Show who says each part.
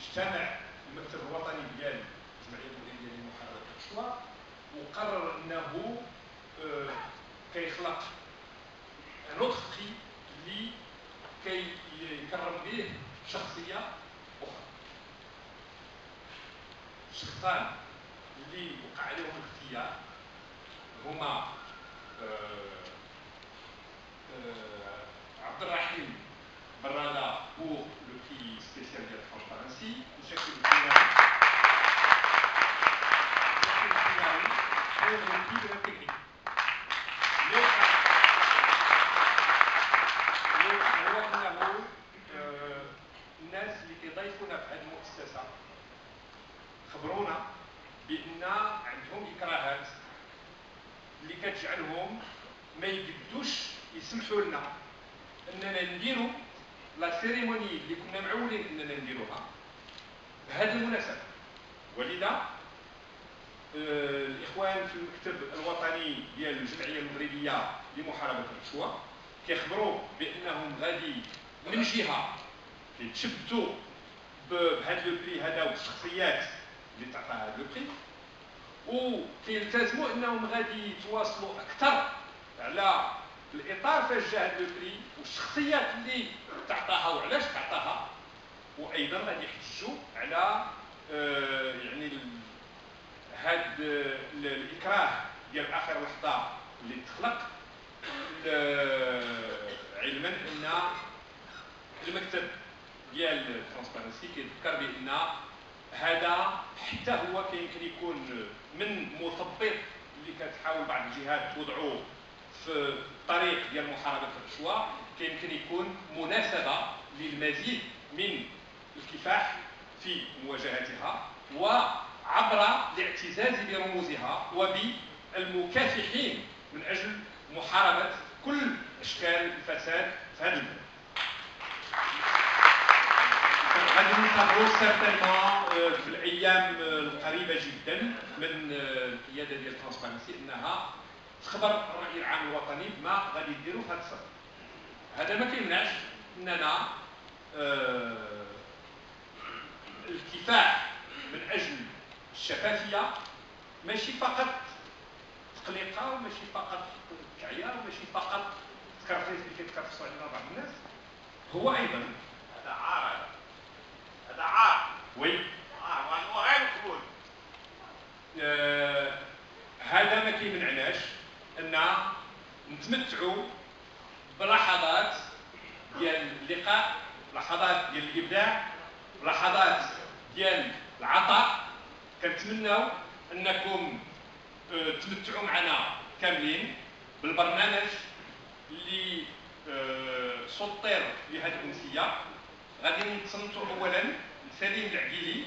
Speaker 1: اجتمع المكتب الوطني ديال الجمعيه الدوليه لمحاربه الرشوه وقرر انه كيخلق ان اوتر بري اللي كيكرم به شخصيه اخرى. الشخصان اللي وقع عليهم الاختيار هما عبد الرحيم براده pour le prix spécial de la transparency وشكل الكيماوي pour le prix de l'intégrité. هو انه الناس اللي كيضيفونا في هذه المؤسسه خبرونا بان عندهم اكراهات اللي كتجعلهم ما يقدوش يسمحوا لنا اننا نديروا لا سيريموني اللي كنا معولين اننا نديروها بهذه المناسبه. ولذا الاخوان في المكتب الوطني ديال الجمعيه المغربيه لمحاربه الرشوه كيخبروا بانهم غادي من جهه كيتشبتوا بهذا لو بري هذا والشخصيات اللي تعطى هذا لو بري، وكيلتزموا انهم غادي يتواصلوا اكثر على الاطار فاش جا هذا لو بري والشخصيات اللي تعطاها وعلاش تعطاها، وايضا غادي يحتجوا على يعني هذا الاكراه ديال اخر لحظه اللي تخلق، علما ان المكتب ديال الترانسبارنسي كيذكر بان هذا حتى هو كيمكن يكون من مثبط اللي كتحاول بعض الجهات توضعوه في الطريق ديال محاربه الرشوه، كيمكن يكون مناسبه للمزيد من الكفاح في مواجهتها وعبر الاعتزاز برموزها وبالمكافحين من اجل محاربه كل اشكال الفساد في هذا البلد. غادي ننتظروا سيرتينمون في الايام القريبه جدا من القياده ديال الترانسبارنسي انها تخبر الراي العام الوطني بما غادي يديروا في هذا الصدد. هذا ما كيمنعش اننا الكفاح من اجل الشفافيه ماشي فقط تقليقه وماشي فقط كعيار وماشي فقط تكرفيس اللي كيتكرفسوا علينا بعض الناس، هو ايضا
Speaker 2: هذا عار، هذا عار
Speaker 1: وي
Speaker 2: وغير مقبول.
Speaker 1: هذا ما كيمنعناش ان نتمتعوا بلحظات ديال اللقاء، لحظات ديال الابداع، لحظات ديال العطاء. كنتمناو انكم تمتعوا معنا كاملين بالبرنامج اللي سطر لهذه الامسيه. غادي نتصنتوا اولا لسليم العقيلي